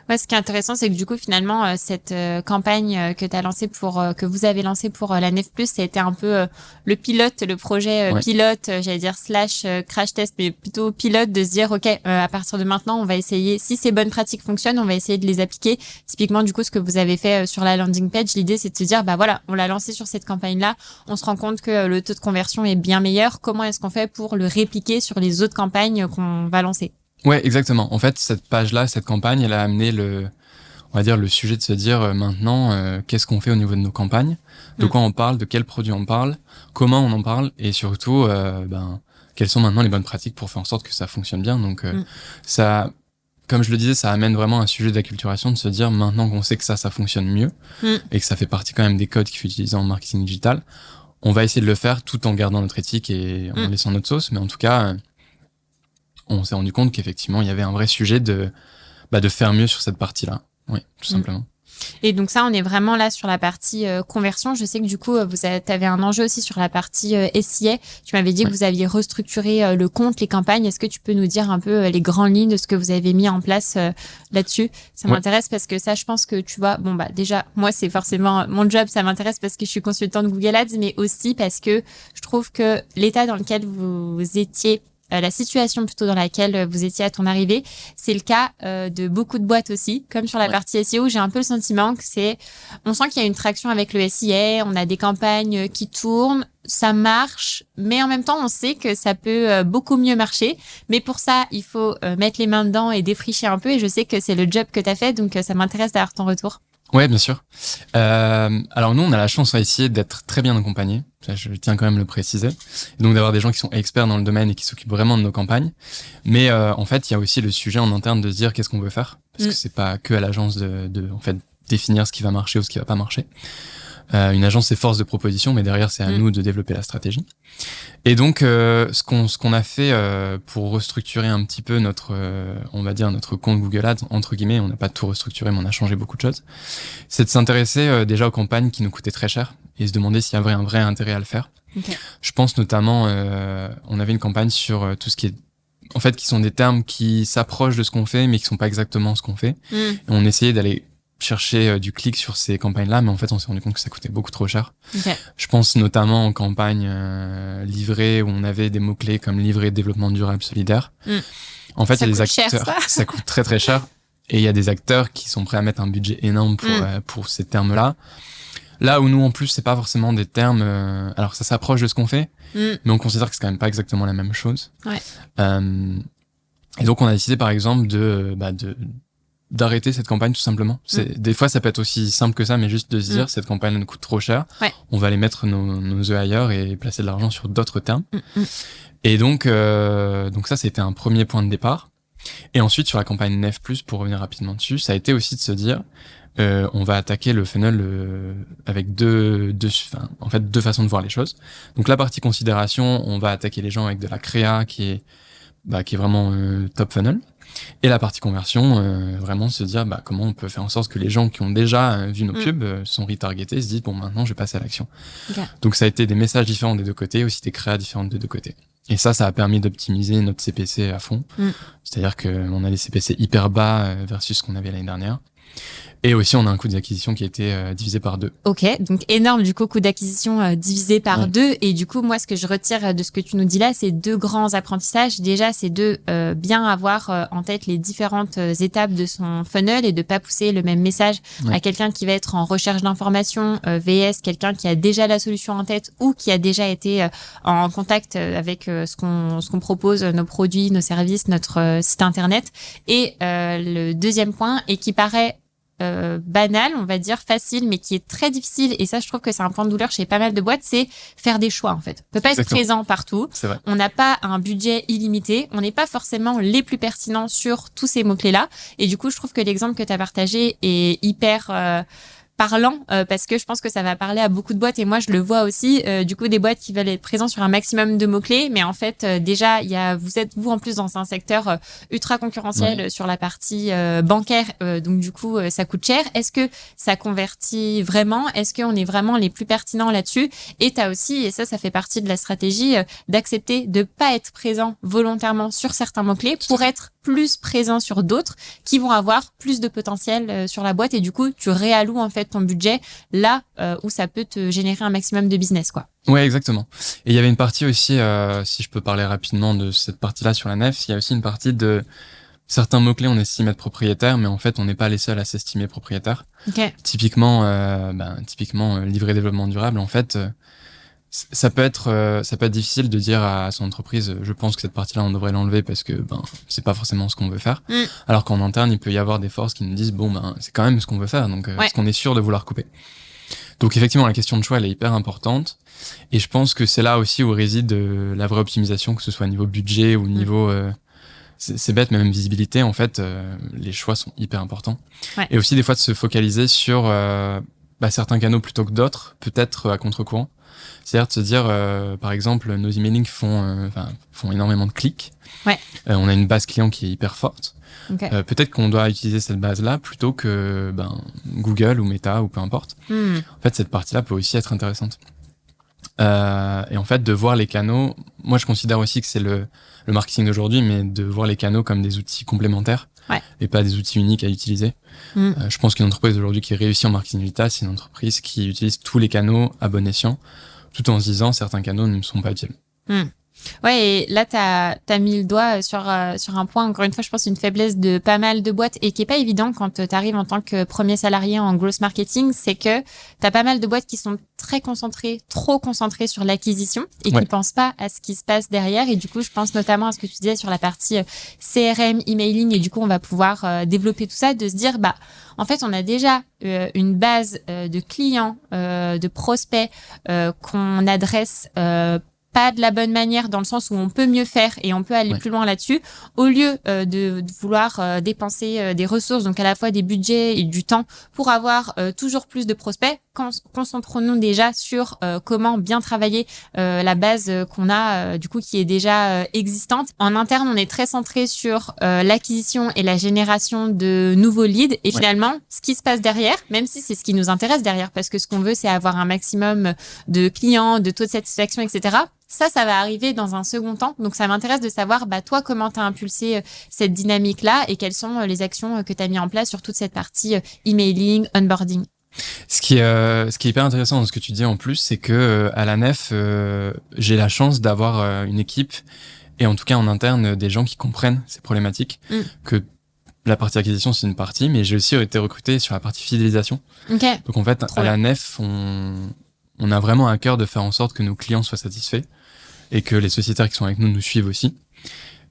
Speaker 1: Ouais, ce qui est intéressant, c'est que du coup, finalement, cette campagne que que vous avez lancée pour la Nef Plus, ça a été un peu le projet pilote, j'allais dire / crash test, mais plutôt pilote, de se dire, OK, à partir de maintenant, on va essayer, si ces bonnes pratiques fonctionnent, on va essayer de les appliquer. Typiquement, du coup, ce que vous avez fait sur la landing page, l'idée, c'est de se dire, voilà, on l'a lancé sur cette campagne-là, on se rend compte que le taux de conversion est bien meilleur. Comment est-ce qu'on fait pour le répliquer sur les autres campagnes qu'on va lancer?
Speaker 2: Ouais, exactement. En fait, cette page-là, cette campagne, elle a amené le sujet de se dire maintenant, qu'est-ce qu'on fait au niveau de nos campagnes, de quoi on parle, de quels produits on parle, comment on en parle, et surtout, quelles sont maintenant les bonnes pratiques pour faire en sorte que ça fonctionne bien. Donc, ça, comme je le disais, ça amène vraiment un sujet d'acculturation de se dire maintenant qu'on sait que ça fonctionne mieux et que ça fait partie quand même des codes qu'il faut utiliser en marketing digital, on va essayer de le faire tout en gardant notre éthique et en laissant notre sauce, mais en tout cas, on s'est rendu compte qu'effectivement, il y avait un vrai sujet de faire mieux sur cette partie-là. Oui, tout simplement.
Speaker 1: Et donc ça, on est vraiment là sur la partie conversion. Je sais que du coup, tu avais un enjeu aussi sur la partie SIA. Tu m'avais dit que vous aviez restructuré le compte, les campagnes. Est-ce que tu peux nous dire un peu les grandes lignes de ce que vous avez mis en place là-dessus? Ça m'intéresse parce que ça, je pense que tu vois, déjà, moi, c'est forcément mon job. Ça m'intéresse parce que je suis consultante Google Ads, mais aussi parce que je trouve que l'état dans lequel vous étiez, la situation plutôt dans laquelle vous étiez à ton arrivée, c'est le cas de beaucoup de boîtes aussi, comme sur la partie SEO, j'ai un peu le sentiment que on sent qu'il y a une traction avec le SIA, on a des campagnes qui tournent, ça marche, mais en même temps, on sait que ça peut beaucoup mieux marcher. Mais pour ça, il faut mettre les mains dedans et défricher un peu, et je sais que c'est le job que tu as fait, donc ça m'intéresse d'avoir ton retour.
Speaker 2: Ouais, bien sûr. Alors nous, on a la chance à essayer d'être très bien accompagnés. Ça, je tiens quand même à le préciser. Et donc d'avoir des gens qui sont experts dans le domaine et qui s'occupent vraiment de nos campagnes. Mais en fait, il y a aussi le sujet en interne de se dire qu'est-ce qu'on veut faire, parce que c'est pas que à l'agence de en fait définir ce qui va marcher ou ce qui va pas marcher. Une agence, c'est force de proposition, mais derrière, c'est à nous de développer la stratégie. Et donc, ce qu'on a fait pour restructurer un petit peu on va dire notre compte Google Ads, entre guillemets, on n'a pas tout restructuré, mais on a changé beaucoup de choses, c'est de s'intéresser déjà aux campagnes qui nous coûtaient très cher et se demander s'il y avait un vrai intérêt à le faire.
Speaker 1: Okay.
Speaker 2: Je pense notamment, on avait une campagne sur tout ce qui est, en fait, qui sont des termes qui s'approchent de ce qu'on fait, mais qui sont pas exactement ce qu'on fait. Et on essayait d'aller chercher du clic sur ces campagnes-là, mais en fait, on s'est rendu compte que ça coûtait beaucoup trop cher.
Speaker 1: Okay.
Speaker 2: Je pense notamment en campagne livrée, où on avait des mots-clés comme livret développement durable solidaire. En fait, il y a des acteurs,
Speaker 1: cher,
Speaker 2: ça coûte très très cher, et il y a des acteurs qui sont prêts à mettre un budget énorme pour ces termes-là. Là où nous, en plus, c'est pas forcément des termes... alors, ça s'approche de ce qu'on fait, mais on considère que c'est quand même pas exactement la même chose.
Speaker 1: Ouais.
Speaker 2: Et donc, on a décidé, par exemple, d'arrêter cette campagne, tout simplement. Des fois, ça peut être aussi simple que ça, mais juste de se dire, cette campagne nous coûte trop cher. Ouais. On va aller mettre nos œufs ailleurs et placer de l'argent sur d'autres termes. Et donc ça, c'était un premier point de départ. Et ensuite, sur la campagne Nef+, pour revenir rapidement dessus, ça a été aussi de se dire... on va attaquer le funnel avec deux façons de voir les choses. Donc la partie considération, on va attaquer les gens avec de la créa qui est vraiment top funnel. Et la partie conversion, vraiment se dire comment on peut faire en sorte que les gens qui ont déjà vu nos pubs sont retargetés, se disent bon, maintenant je vais passer à l'action. Okay. Donc ça a été des messages différents des deux côtés, aussi des créas différentes des deux côtés. Et ça a permis d'optimiser notre CPC à fond. C'est-à-dire qu'on a des CPC hyper bas versus ce qu'on avait l'année dernière. Et aussi, on a un coût d'acquisition qui a été divisé par 2.
Speaker 1: Ok, donc énorme du coup, coût d'acquisition divisé par 2. Et du coup, moi, ce que je retire de ce que tu nous dis là, c'est 2 grands apprentissages. Déjà, c'est de bien avoir en tête les différentes étapes de son funnel et de pas pousser le même message à quelqu'un qui va être en recherche d'informations vs quelqu'un qui a déjà la solution en tête ou qui a déjà été en contact avec ce qu'on propose, nos produits, nos services, notre site internet. Et le deuxième point, et qui paraît banal, on va dire facile, mais qui est très difficile, et ça je trouve que c'est un point de douleur chez pas mal de boîtes, c'est faire des choix en fait. On peut pas être présent partout, on n'a pas un budget illimité, on n'est pas forcément les plus pertinents sur tous ces mots-clés là, et du coup je trouve que l'exemple que tu as partagé est hyper parlant parce que je pense que ça va parler à beaucoup de boîtes, et moi je le vois aussi du coup des boîtes qui veulent être présents sur un maximum de mots-clés, mais en fait déjà vous êtes en plus dans un secteur ultra concurrentiel sur la partie bancaire, donc du coup ça coûte cher. Est-ce que ça convertit vraiment? Est-ce qu'on est vraiment les plus pertinents là-dessus? Et t'as aussi, et ça fait partie de la stratégie, d'accepter de pas être présent volontairement sur certains mots-clés pour être plus présent sur d'autres qui vont avoir plus de potentiel sur la boîte, et du coup tu réalloues en fait ton budget là où ça peut te générer un maximum de business, quoi.
Speaker 2: Ouais, exactement. Et il y avait une partie aussi, si je peux parler rapidement de cette partie-là sur la Nef, il y a aussi une partie de certains mots-clés, on estime être propriétaires, mais en fait on n'est pas les seuls à s'estimer propriétaires.
Speaker 1: Okay.
Speaker 2: Typiquement livret développement durable, en fait ça peut être difficile de dire à son entreprise, je pense que cette partie-là on devrait l'enlever parce que c'est pas forcément ce qu'on veut faire. Alors qu'en interne il peut y avoir des forces qui nous disent c'est quand même ce qu'on veut faire, donc est-ce qu'on est sûr de vouloir couper? Donc effectivement la question de choix elle est hyper importante, et je pense que c'est là aussi où réside la vraie optimisation, que ce soit niveau budget ou niveau c'est bête, mais même visibilité, en fait les choix sont hyper importants. Et aussi des fois de se focaliser sur certains canaux plutôt que d'autres, peut-être à contre-courant. C'est-à-dire de se dire, par exemple, nos emailing font énormément de clics. On a une base client qui est hyper forte. Okay. Peut-être qu'on doit utiliser cette base-là plutôt que Google ou Meta ou peu importe. En fait, cette partie-là peut aussi être intéressante. Et en fait, de voir les canaux, moi je considère aussi que c'est le marketing d'aujourd'hui, mais de voir les canaux comme des outils complémentaires et pas des outils uniques à utiliser. Je pense qu'une entreprise aujourd'hui qui réussit en marketing digital, c'est une entreprise qui utilise tous les canaux à bon escient, tout en se disant certains canaux ne me sont pas utiles.
Speaker 1: Ouais, et là t'as mis le doigt sur un point, encore une fois je pense une faiblesse de pas mal de boîtes, et qui est pas évident quand t'arrives en tant que premier salarié en growth marketing, c'est que t'as pas mal de boîtes qui sont trop concentrées sur l'acquisition et qui pensent pas à ce qui se passe derrière. Et du coup je pense notamment à ce que tu disais sur la partie CRM, emailing, et du coup on va pouvoir développer tout ça, de se dire en fait on a déjà une base de clients, de prospects qu'on adresse pas de la bonne manière, dans le sens où on peut mieux faire et on peut aller plus loin là-dessus, au lieu de vouloir dépenser des ressources, donc à la fois des budgets et du temps, pour avoir toujours plus de prospects. concentrons-nous déjà sur comment bien travailler la base qu'on a du coup qui est déjà existante. En interne, on est très centré sur l'acquisition et la génération de nouveaux leads et finalement ce qui se passe derrière, même si c'est ce qui nous intéresse derrière, parce que ce qu'on veut c'est avoir un maximum de clients, de taux de satisfaction, etc. Ça va arriver dans un second temps. Donc, ça m'intéresse de savoir, toi, comment tu as impulsé cette dynamique-là et quelles sont les actions que tu as mis en place sur toute cette partie emailing, onboarding.
Speaker 2: Ce qui est hyper intéressant dans ce que tu dis en plus, c'est que à la Nef, j'ai la chance d'avoir une équipe et en tout cas en interne des gens qui comprennent ces problématiques. Que la partie acquisition c'est une partie, mais j'ai aussi été recruté sur la partie fidélisation.
Speaker 1: Okay.
Speaker 2: Donc en fait, à la Nef, on a vraiment à cœur de faire en sorte que nos clients soient satisfaits et que les sociétaires qui sont avec nous suivent aussi.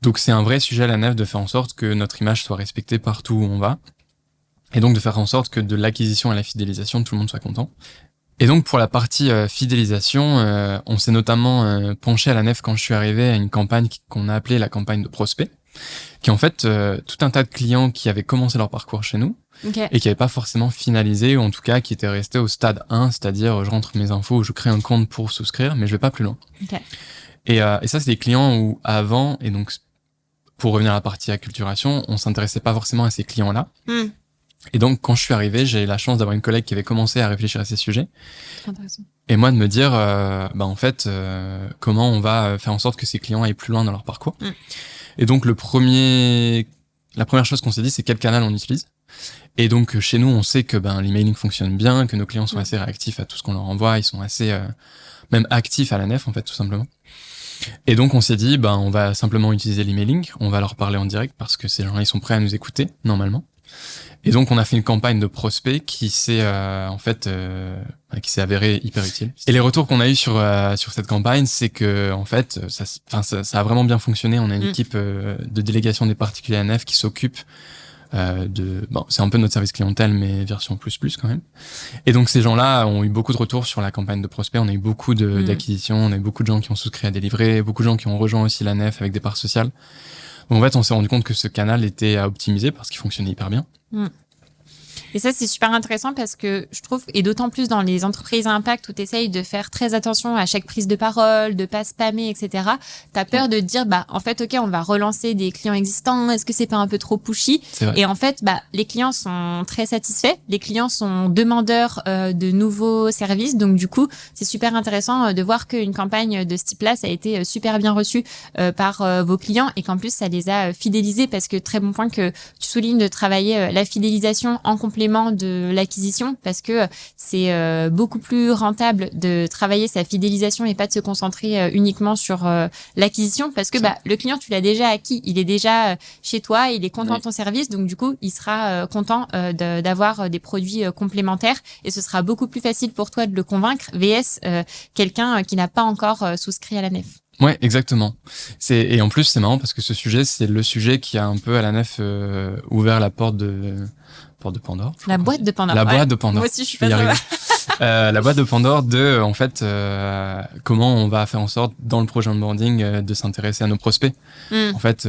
Speaker 2: Donc c'est un vrai sujet à la Nef de faire en sorte que notre image soit respectée partout où on va. Et donc de faire en sorte que de l'acquisition à la fidélisation, tout le monde soit content. Et donc pour la partie fidélisation, on s'est notamment penché à la Nef quand je suis arrivé à une campagne qu'on a appelée la campagne de prospect, qui est en fait tout un tas de clients qui avaient commencé leur parcours chez nous et qui n'avaient pas forcément finalisé, ou en tout cas qui étaient restés au stade 1, c'est-à-dire je rentre mes infos, je crée un compte pour souscrire, mais je vais pas plus loin. Et ça, c'est des clients où avant, et donc pour revenir à la partie acculturation, on s'intéressait pas forcément à ces clients-là. Et donc, quand je suis arrivé, j'ai eu la chance d'avoir une collègue qui avait commencé à réfléchir à ces sujets.
Speaker 1: Intéressant.
Speaker 2: Et moi, de me dire, en fait, comment on va faire en sorte que ces clients aillent plus loin dans leur parcours. Et donc, la première chose qu'on s'est dit, c'est quel canal on utilise. Et donc, chez nous, on sait que l'emailing fonctionne bien, que nos clients sont assez réactifs à tout ce qu'on leur envoie, ils sont assez même actifs à la Nef, en fait, tout simplement. Et donc, on s'est dit, on va simplement utiliser l'emailing, on va leur parler en direct parce que ces gens-là, ils sont prêts à nous écouter, normalement. Et donc, on a fait une campagne de prospect qui s'est qui s'est avérée hyper utile. Et les retours qu'on a eu sur cette campagne, c'est que en fait, ça a vraiment bien fonctionné. On a une équipe de délégation des particuliers à Nef qui s'occupe c'est un peu notre service clientèle, mais version plus quand même. Et donc, ces gens-là ont eu beaucoup de retours sur la campagne de prospect. On a eu beaucoup d'acquisitions, on a eu beaucoup de gens qui ont souscrit à des livrets, beaucoup de gens qui ont rejoint aussi la Nef avec des parts sociales. Donc, en fait, on s'est rendu compte que ce canal était à optimiser parce qu'il fonctionnait hyper bien.
Speaker 1: Et ça, c'est super intéressant parce que je trouve, et d'autant plus dans les entreprises à impact où tu essayes de faire très attention à chaque prise de parole, de pas spammer, etc. T'as peur de te dire, en fait, OK, on va relancer des clients existants. Est-ce que c'est pas un peu trop pushy? Et en fait, les clients sont très satisfaits. Les clients sont demandeurs de nouveaux services. Donc, du coup, c'est super intéressant de voir qu'une campagne de ce type-là, ça a été super bien reçu par vos clients et qu'en plus, ça les a fidélisés parce que très bon point que tu soulignes de travailler la fidélisation en complément de l'acquisition parce que c'est beaucoup plus rentable de travailler sa fidélisation et pas de se concentrer uniquement sur l'acquisition parce que le client tu l'as déjà acquis, il est déjà chez toi, il est content de ton service, donc du coup il sera content d'avoir des produits complémentaires et ce sera beaucoup plus facile pour toi de le convaincre vs quelqu'un qui n'a pas encore souscrit à la Nef.
Speaker 2: Ouais, exactement. Et en plus c'est marrant parce que ce sujet c'est le sujet qui a un peu à la Nef ouvert la porte de Pandore.
Speaker 1: La boîte de Pandore.
Speaker 2: La boîte de Pandore.
Speaker 1: Moi aussi, je suis pas arriver.
Speaker 2: La boîte de Pandore de, en fait, comment on va faire en sorte, dans le projet onboarding, de s'intéresser à nos prospects. En fait,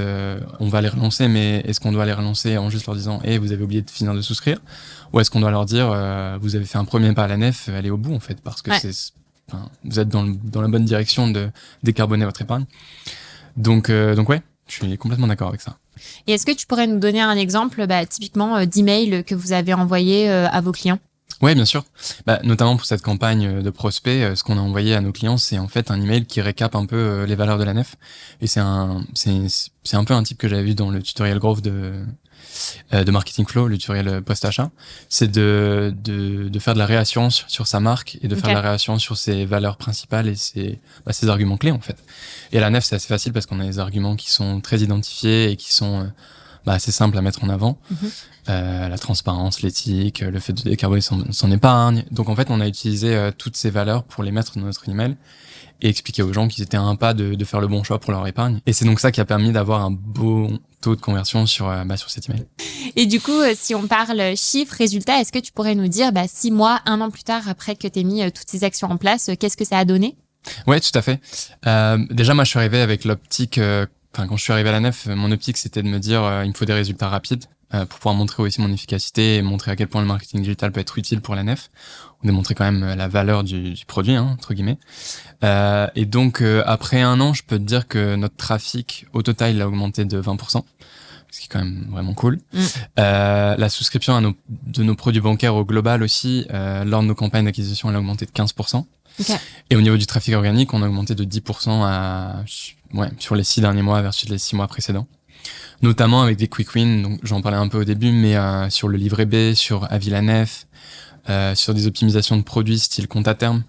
Speaker 2: on va les relancer, mais est-ce qu'on doit les relancer en juste leur disant, vous avez oublié de finir de souscrire? Ou est-ce qu'on doit leur dire, vous avez fait un premier pas à la Nef, allez au bout, en fait, parce que vous êtes dans la bonne direction de décarboner votre épargne. Donc ouais, je suis complètement d'accord avec ça.
Speaker 1: Et est-ce que tu pourrais nous donner un exemple, typiquement, d'email que vous avez envoyé à vos clients?
Speaker 2: Ouais, bien sûr. Notamment pour cette campagne de prospect, ce qu'on a envoyé à nos clients, c'est en fait un email qui récap un peu les valeurs de la Nef. Et c'est un peu un type que j'avais vu dans le tutoriel Growth de Marketing Flow, le tutoriel post-achat. C'est de faire de la réassurance sur sa marque et de faire de la réassurance sur ses valeurs principales et ses arguments clés, en fait. Et à la Nef, c'est assez facile parce qu'on a des arguments qui sont très identifiés et qui sont assez simples à mettre en avant. La transparence, l'éthique, le fait de décarboner son épargne. Donc en fait, on a utilisé toutes ces valeurs pour les mettre dans notre email et expliquer aux gens qu'ils étaient à un pas de faire le bon choix pour leur épargne. Et c'est donc ça qui a permis d'avoir un bon taux de conversion sur cet email.
Speaker 1: Et du coup, si on parle chiffres, résultats, est-ce que tu pourrais nous dire 6 mois, 1 an plus tard, après que tu aies mis toutes ces actions en place, qu'est-ce que ça a donné?
Speaker 2: Ouais, tout à fait. Déjà, moi, je suis arrivé avec l'optique... quand je suis arrivé à la Nef, mon optique, c'était de me dire il me faut des résultats rapides. pour pouvoir montrer aussi mon efficacité et montrer à quel point le marketing digital peut être utile pour la nef. On démontrait quand même la valeur du produit, entre guillemets. Et donc, après 1 an, je peux te dire que notre trafic, au total, il a augmenté de 20%. Ce qui est quand même vraiment cool. La souscription de nos produits bancaires au global aussi, lors de nos campagnes d'acquisition, elle a augmenté de 15%.
Speaker 1: Okay.
Speaker 2: Et au niveau du trafic organique, on a augmenté de 10% sur les 6 derniers mois versus les 6 mois précédents. Notamment avec des quick wins, donc j'en parlais un peu au début, mais sur le livret B, sur Avis la Nef, sur des optimisations de produits style compte à terme.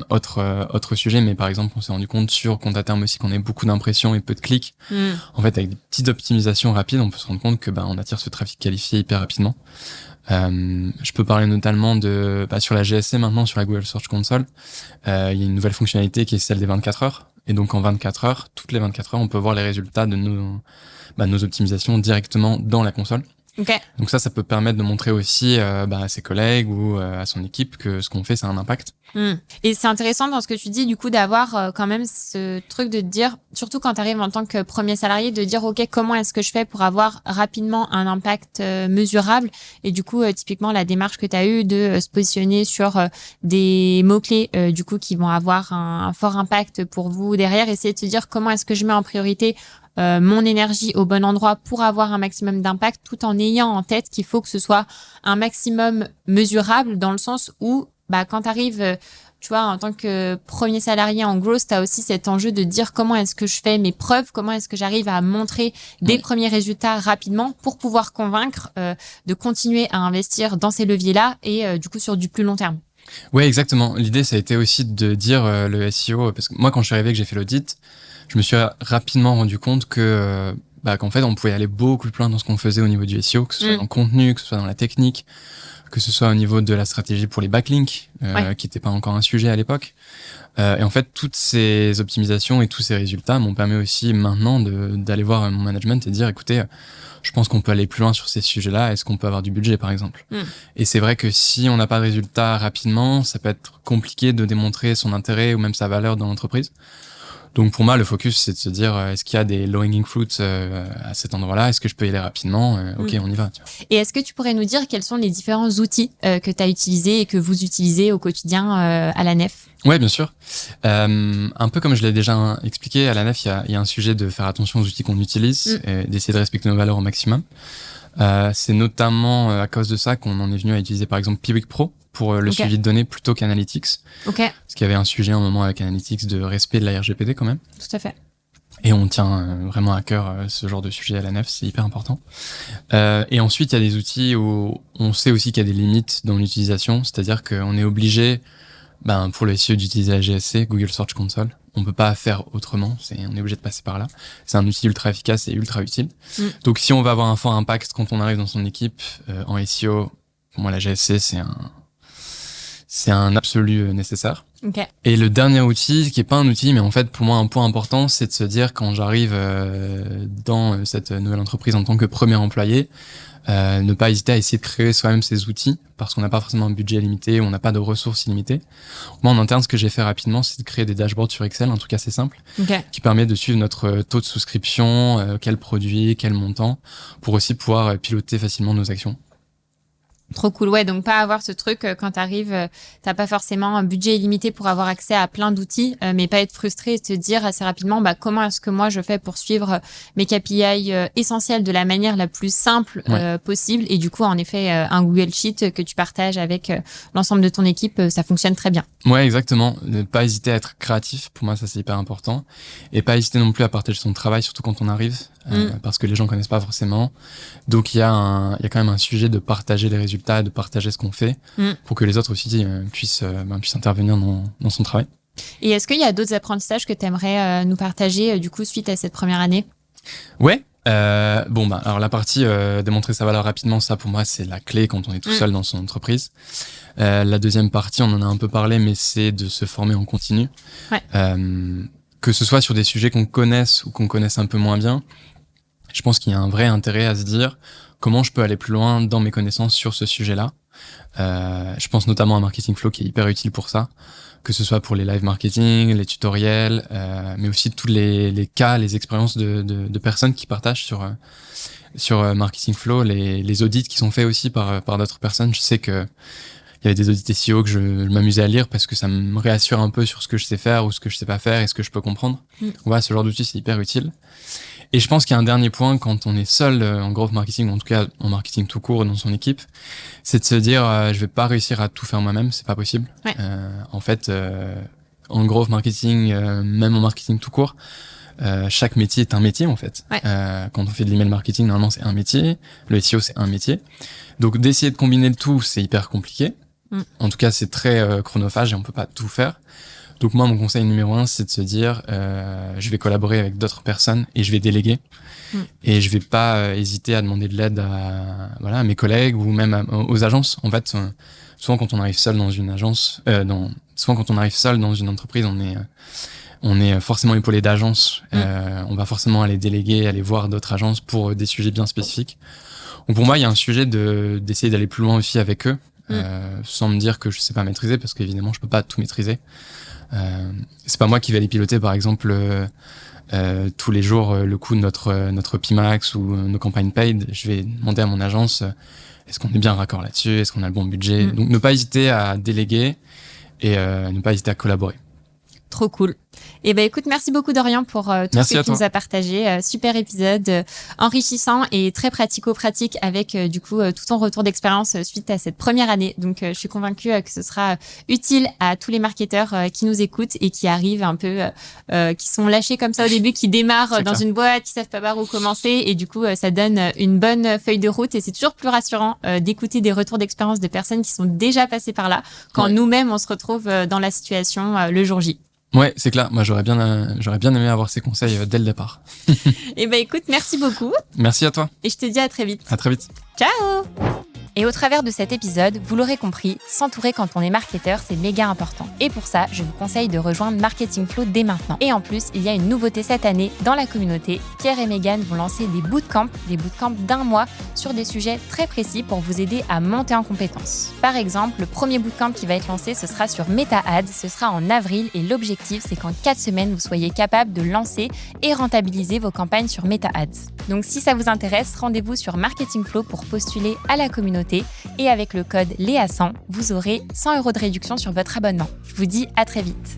Speaker 2: Autre sujet, mais par exemple, on s'est rendu compte sur compte à terme aussi qu'on ait beaucoup d'impressions et peu de clics. En fait, avec des petites optimisations rapides, on peut se rendre compte que on attire ce trafic qualifié hyper rapidement. Je peux parler notamment sur la GSC maintenant, sur la Google Search Console, il y a une nouvelle fonctionnalité qui est celle des 24 heures. Et donc en 24 heures, toutes les 24 heures, on peut voir les résultats de nos optimisations directement dans la console.
Speaker 1: Okay.
Speaker 2: Donc ça peut permettre de montrer aussi à ses collègues ou à son équipe que ce qu'on fait, ça a un impact.
Speaker 1: Et c'est intéressant dans ce que tu dis, du coup, d'avoir quand même ce truc de te dire, surtout quand tu arrives en tant que premier salarié, de dire, OK, comment est-ce que je fais pour avoir rapidement un impact mesurable? Et du coup, typiquement, la démarche que tu as eue de se positionner sur des mots-clés, du coup, qui vont avoir un fort impact pour vous derrière, essayer de se dire comment est-ce que je mets en priorité mon énergie au bon endroit pour avoir un maximum d'impact, tout en ayant en tête qu'il faut que ce soit un maximum mesurable, dans le sens où quand tu arrives, tu vois, en tant que premier salarié en growth, tu as aussi cet enjeu de dire comment est-ce que je fais mes preuves, comment est-ce que j'arrive à montrer des premiers résultats rapidement pour pouvoir convaincre de continuer à investir dans ces leviers-là et du coup sur du plus long terme.
Speaker 2: Ouais, exactement. L'idée, ça a été aussi de dire le SEO, parce que moi, quand je suis arrivé, que j'ai fait l'audit, je me suis rapidement rendu compte que qu'en fait, on pouvait aller beaucoup plus loin dans ce qu'on faisait au niveau du SEO, que ce soit dans le contenu, que ce soit dans la technique, que ce soit au niveau de la stratégie pour les backlinks, qui n'était pas encore un sujet à l'époque. Et en fait, toutes ces optimisations et tous ces résultats m'ont permis aussi maintenant d'aller voir mon management et dire, écoutez, je pense qu'on peut aller plus loin sur ces sujets-là. Est-ce qu'on peut avoir du budget, par exemple? Et c'est vrai que si on n'a pas de résultats rapidement, ça peut être compliqué de démontrer son intérêt ou même sa valeur dans l'entreprise. Donc pour moi, le focus, c'est de se dire, est-ce qu'il y a des low-hanging fruits à cet endroit-là? Est-ce que je peux y aller rapidement? Ok, on y va. Tu vois.
Speaker 1: Et est-ce que tu pourrais nous dire quels sont les différents outils que tu as utilisés et que vous utilisez au quotidien à la Nef?
Speaker 2: Ouais, bien sûr. Un peu comme je l'ai déjà expliqué, à la Nef, il y a un sujet de faire attention aux outils qu'on utilise et d'essayer de respecter nos valeurs au maximum. C'est notamment à cause de ça qu'on en est venu à utiliser par exemple Piwik Pro pour le suivi de données plutôt qu'Analytics. Parce qu'il y avait un sujet à un moment avec Analytics de respect de la RGPD quand même.
Speaker 1: Tout à fait.
Speaker 2: Et on tient vraiment à cœur ce genre de sujet à la Nef, c'est hyper important. Et ensuite, il y a des outils où on sait aussi qu'il y a des limites dans l'utilisation, c'est-à-dire qu'on est obligé, pour le SEO d'utiliser la GSC, Google Search Console. On peut pas faire autrement, on est obligé de passer par là. C'est un outil ultra efficace et ultra utile. Donc si on va avoir un fort impact quand on arrive dans son équipe en SEO, pour moi la GSC c'est un absolu nécessaire. Et le dernier outil, qui est pas un outil, mais en fait pour moi un point important, c'est de se dire quand j'arrive dans cette nouvelle entreprise en tant que premier employé, ne pas hésiter à essayer de créer soi-même ces outils parce qu'on n'a pas forcément un budget limité, on n'a pas de ressources illimitées. Moi, en interne, ce que j'ai fait rapidement, c'est de créer des dashboards sur Excel, un truc assez simple, qui permet de suivre notre taux de souscription, quel produit, quel montant, pour aussi pouvoir piloter facilement nos actions.
Speaker 1: Trop cool, ouais. Donc pas avoir ce truc quand t'arrives, t'as pas forcément un budget illimité pour avoir accès à plein d'outils, mais pas être frustré et te dire assez rapidement comment est-ce que moi je fais pour suivre mes KPI essentiels de la manière la plus simple possible. Et du coup, en effet, un Google Sheet que tu partages avec l'ensemble de ton équipe, ça fonctionne très bien.
Speaker 2: Ouais, exactement. Ne pas hésiter à être créatif. Pour moi, ça c'est hyper important. Et pas hésiter non plus à partager son travail, surtout quand on arrive, parce que les gens connaissent pas forcément. Donc il y a quand même un sujet de partager les résultats, de partager ce qu'on fait, pour que les autres aussi puissent intervenir dans son travail.
Speaker 1: Et est-ce qu'il y a d'autres apprentissages que tu aimerais nous partager du coup suite à cette première année?
Speaker 2: Ouais. Alors la partie démontrer sa valeur rapidement, ça pour moi c'est la clé quand on est tout seul dans son entreprise. La deuxième partie, on en a un peu parlé, mais c'est de se former en continu. Que ce soit sur des sujets qu'on connaisse ou qu'on connaisse un peu moins bien, je pense qu'il y a un vrai intérêt à se dire comment je peux aller plus loin dans mes connaissances sur ce sujet-là. Je pense notamment à Marketing Flow qui est hyper utile pour ça, que ce soit pour les live marketing, les tutoriels, mais aussi tous les cas, les expériences de personnes qui partagent sur Marketing Flow, les audits qui sont faits aussi par d'autres personnes. Je sais que il y avait des audits SEO que je m'amusais à lire parce que ça me réassure un peu sur ce que je sais faire ou ce que je sais pas faire et ce que je peux comprendre. Voilà, ce genre d'outil, c'est hyper utile. Et je pense qu'il y a un dernier point quand on est seul en growth marketing, ou en tout cas en marketing tout court dans son équipe, c'est de se dire je vais pas réussir à tout faire moi-même, c'est pas possible.
Speaker 1: Ouais.
Speaker 2: En fait, en growth marketing, même en marketing tout court, chaque métier est un métier en fait.
Speaker 1: Ouais.
Speaker 2: Quand on fait de l'email marketing, normalement c'est un métier, le SEO c'est un métier. Donc d'essayer de combiner le tout, c'est hyper compliqué. En tout cas, c'est très chronophage et on peut pas tout faire. Donc moi, mon conseil numéro 1, c'est de se dire, je vais collaborer avec d'autres personnes et je vais déléguer. Et je vais pas hésiter à demander de l'aide à mes collègues ou même aux agences. En fait, souvent quand on arrive seul dans une agence, souvent quand on arrive seul dans une entreprise, on est forcément épaulé d'agences. On va forcément aller déléguer, aller voir d'autres agences pour des sujets bien spécifiques. Donc pour moi, il y a un sujet d'essayer d'aller plus loin aussi avec eux, sans me dire que je sais pas maîtriser, parce qu'évidemment, je peux pas tout maîtriser. C'est pas moi qui vais aller piloter, par exemple, tous les jours le coût de notre PMax ou nos campagnes paid. Je vais demander à mon agence est-ce qu'on est bien raccord là-dessus, est-ce qu'on a le bon budget. Donc ne pas hésiter à déléguer et ne pas hésiter à collaborer.
Speaker 1: Trop cool. Et ben écoute, merci beaucoup Dorian pour tout ce que tu nous as partagé. Super épisode enrichissant et très pratico-pratique avec du coup tout ton retour d'expérience suite à cette première année. Donc je suis convaincue que ce sera utile à tous les marketeurs qui nous écoutent et qui arrivent un peu, qui sont lâchés comme ça au début, qui démarrent dans une boîte, qui savent pas par où commencer et du coup ça donne une bonne feuille de route et c'est toujours plus rassurant d'écouter des retours d'expérience de personnes qui sont déjà passées par là quand nous-mêmes on se retrouve dans la situation le jour J.
Speaker 2: Ouais, c'est clair. Moi, j'aurais bien aimé avoir ces conseils dès le départ.
Speaker 1: Et ben écoute, merci beaucoup.
Speaker 2: Merci à toi.
Speaker 1: Et je te dis à très vite.
Speaker 2: À très vite.
Speaker 1: Ciao. Et au travers de cet épisode, vous l'aurez compris, s'entourer quand on est marketeur, c'est méga important. Et pour ça, je vous conseille de rejoindre Marketing Flow dès maintenant. Et en plus, il y a une nouveauté cette année dans la communauté. Pierre et Megan vont lancer des bootcamps d'1 mois sur des sujets très précis pour vous aider à monter en compétences. Par exemple, le premier bootcamp qui va être lancé, ce sera sur Meta Ads, ce sera en avril et l'objectif, c'est qu'en 4 semaines, vous soyez capable de lancer et rentabiliser vos campagnes sur Meta Ads. Donc si ça vous intéresse, rendez-vous sur Marketing Flow pour postuler à la communauté et avec le code LEA100, vous aurez 100 € de réduction sur votre abonnement. Je vous dis à très vite.